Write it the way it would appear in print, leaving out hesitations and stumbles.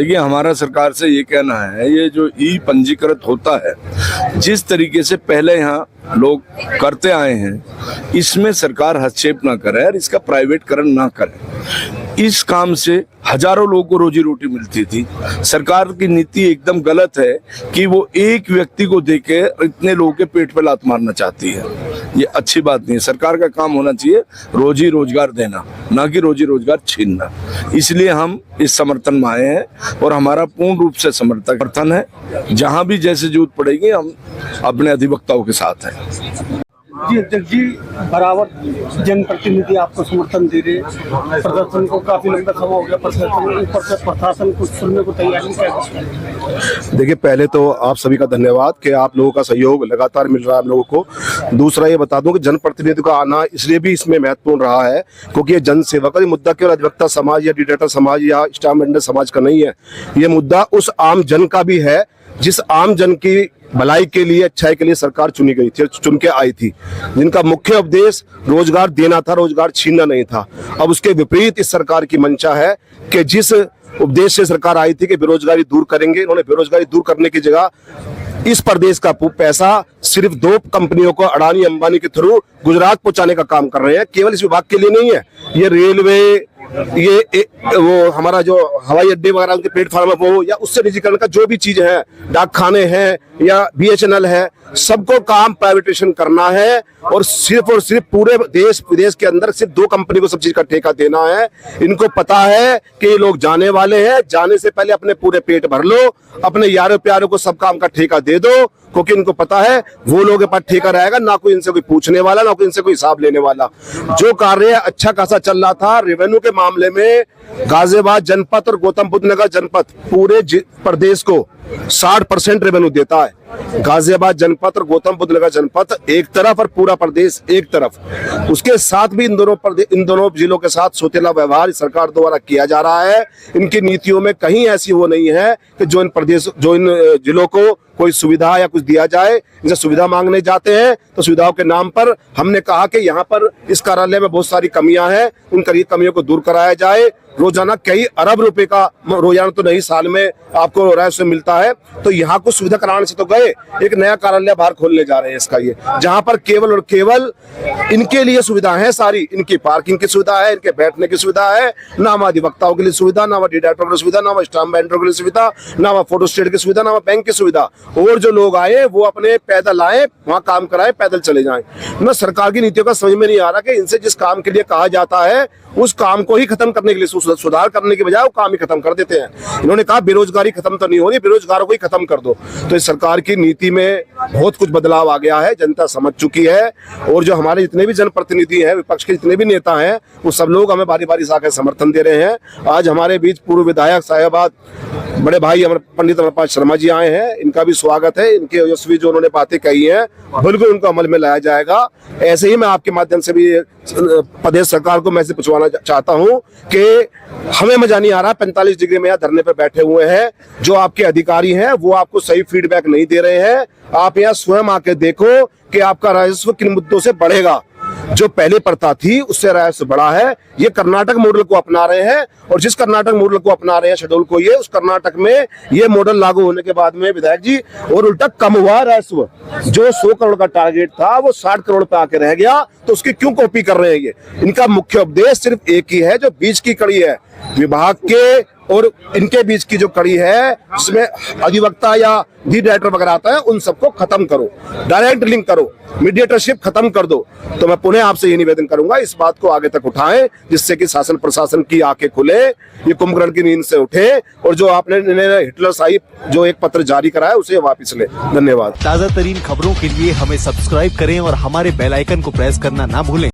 देखिए, हमारा सरकार से ये कहना है, ये जो ई पंजीकृत होता है, जिस तरीके से पहले यहाँ लोग करते आए हैं, इसमें सरकार हस्तक्षेप ना करे और इसका प्राइवेटकरण ना करे। इस काम से हजारों लोगों को रोजी रोटी मिलती थी। सरकार की नीति एकदम गलत है कि वो एक व्यक्ति को देके इतने लोगों के पेट पे लात मारना चाहती है। ये अच्छी बात नहीं है। सरकार का काम होना चाहिए रोजी रोजगार देना, ना कि रोजी रोजगार छीनना। इसलिए हम इस समर्थन में आए हैं और हमारा पूर्ण रूप से समर्थन है। जहां भी जैसे जरूरत पड़ेगी हम अपने अधिवक्ताओं के साथ हैं। जी अध्यक्ष जी, बराबर जनप्रतिनिधि आपको समर्थन दे रहे, प्रदर्शन को काफी लंबा समय हो गया, ऊपर से प्रशासन कुछ सुनने को तैयार नहीं है। देखिए, पहले तो आप सभी का धन्यवाद कि आप लोगों का सहयोग लगातार मिल रहा है हम लोगों को। दूसरा ये बता दूं कि जनप्रतिनिधि का आना इसलिए भी इसमें महत्वपूर्ण रहा है क्योंकि ये जन सेवा का मुद्दा केवल अधिवक्ता समाज या डिटेक्टर समाज या स्टाम्प वेंडर समाज का नहीं है। ये मुद्दा उस आम जन का भी है जिस आम जन की भलाई के लिए, अच्छाई के लिए सरकार चुनी गई थी, चुन के आई थी, जिनका मुख्य उद्देश्य रोजगार देना था, रोजगार छीनना नहीं था। अब उसके विपरीत इस सरकार की मंशा है कि जिस उद्देश्य से सरकार आई थी कि बेरोजगारी दूर करेंगे, इन्होंने बेरोजगारी दूर करने की जगह इस प्रदेश का पैसा सिर्फ 2 कंपनियों को अडानी अंबानी के थ्रू गुजरात पहुंचाने का काम कर रहे हैं। केवल इस विभाग के लिए नहीं है, ये रेलवे, वो हमारा जो हवाई अड्डे वगैरह उनके प्लेटफॉर्म है वो, या उससे निजीकरण का जो भी चीज है, डाकखाने हैं या BHNL है, सबको काम प्राइवेटाइजेशन करना है और सिर्फ पूरे देश विदेश के अंदर सिर्फ 2 कंपनी को सब चीज का ठेका देना है। इनको पता है कि ये लोग जाने वाले हैं, जाने से पहले अपने पूरे पेट भर लो, अपने यारों प्यारों को सब काम का ठेका दे दो, क्योंकि इनको पता है वो लोगों के पास ठेका रहेगा, ना कोई इनसे कोई पूछने वाला, ना कोई इनसे कोई हिसाब लेने वाला। जो कार्य अच्छा खासा चल रहा था रेवेन्यू के मामले में, गाजियाबाद जनपद और गौतम बुद्ध नगर जनपद पूरे प्रदेश को 60% रेवेन्यू देता है। गाजियाबाद जनपद और गौतम बुद्ध नगर जनपद एक तरफ और पूरा प्रदेश एक तरफ। उसके साथ भी इन दोनों जिलों के साथ सौतेला व्यवहार सरकार द्वारा किया जा रहा है। इनकी नीतियों में कहीं ऐसी वो नहीं है कि जो इन जिलों को कोई सुविधा या कुछ दिया जाए। इनसे सुविधा मांगने जाते हैं तो सुविधाओं के नाम पर हमने कहा कि यहाँ पर इस कार्यालय में बहुत सारी कमियां हैं, उन कमियों को दूर कराया जाए। रोजाना कई अरब रुपए का, रोजाना तो नहीं, साल में आपको राजस्व मिलता है, तो यहाँ कुछ सुविधा कराने से तो गए, एक नया कार्यालय बाहर खोलने जा रहे हैं इसका, ये जहाँ पर केवल और केवल इनके लिए सुविधा है सारी। इनकी पार्किंग की सुविधा है, इनके बैठने की सुविधा है, ना अधिवक्ताओं के लिए सुविधा, ना डिटेक्टर की सुविधा, ना स्टाम्प वेंडर के लिए सुविधा, ना फोटो स्टेट की सुविधा, ना बैंक की सुविधा। और जो लोग आए वो अपने पैदल आए, वहाँ काम कराए, पैदल चले जाएं। ना सरकार की नीतियों का समझ में नहीं आ रहा कि इनसे जिस काम के लिए कहा जाता है उस काम को ही खत्म करने के लिए, सुधार करने के बजाय वो काम ही खत्म कर देते हैं। इन्होंने कहा बेरोजगारी खत्म तो नहीं हो रही, बेरोजगारों को ही खत्म कर दो। तो इस सरकार की नीति में बहुत कुछ बदलाव आ गया है, जनता समझ चुकी है। और जो हमारे जितने भी जनप्रतिनिधि हैं, विपक्ष के जितने भी नेता हैं, वो सब लोग हमें बारी बारी से आकर समर्थन दे रहे हैं। आज हमारे बीच पूर्व विधायक साहिबाद बड़े भाई पंडित अमरपाल शर्मा जी आए हैं, इनका भी स्वागत है। इनके ओजस्वी जो उन्होंने बातें कही हैं बिल्कुल उनको अमल में लाया जाएगा। ऐसे ही मैं आपके माध्यम से भी प्रदेश सरकार को मैसेज पहुंचवाना चाहता हूं कि हमें मजा नहीं आ रहा, 45 डिग्री में यहाँ धरने पर बैठे हुए हैं, जो आपके अधिकारी हैं वो आपको सही फीडबैक नहीं दे रहे हैं। आप यहाँ स्वयं आके देखो कि आपका राजस्व किन मुद्दों से बढ़ेगा। जो पहले प्रथा थी उससे राजस्व बढ़ा है। ये कर्नाटक मॉडल को अपना रहे हैं और जिस कर्नाटक मॉडल को अपना रहे हैं शेड्यूल को, ये उस कर्नाटक में ये मॉडल लागू होने के बाद में विधायक जी और उल्टा कम हुआ राजस्व। जो 100 करोड़ का टारगेट था वो 60 करोड़ पे आके रह गया। तो उसकी क्यों कॉपी कर रहे हैं ये? इनका मुख्य उद्देश्य सिर्फ एक ही है, जो बीच की कड़ी है विभाग के और इनके बीच की जो कड़ी है, जिसमें अधिवक्ता या डायरेक्टर वगैरह आता है, उन सबको खत्म करो, डायरेक्ट लिंक करो, मीडिएटरशिप खत्म कर दो। तो मैं पुनः आपसे ये निवेदन करूंगा, इस बात को आगे तक उठाएं, जिससे कि शासन प्रशासन की आंखें खुले, ये कुंभकर्ण की नींद से उठे और जो आपने हिटलर साहिब जो एक पत्र जारी कराया उसे वापस ले। धन्यवाद। ताजा तरीन खबरों के लिए हमें सब्सक्राइब करें और हमारे बेल आइकन को प्रेस करना ना भूलें।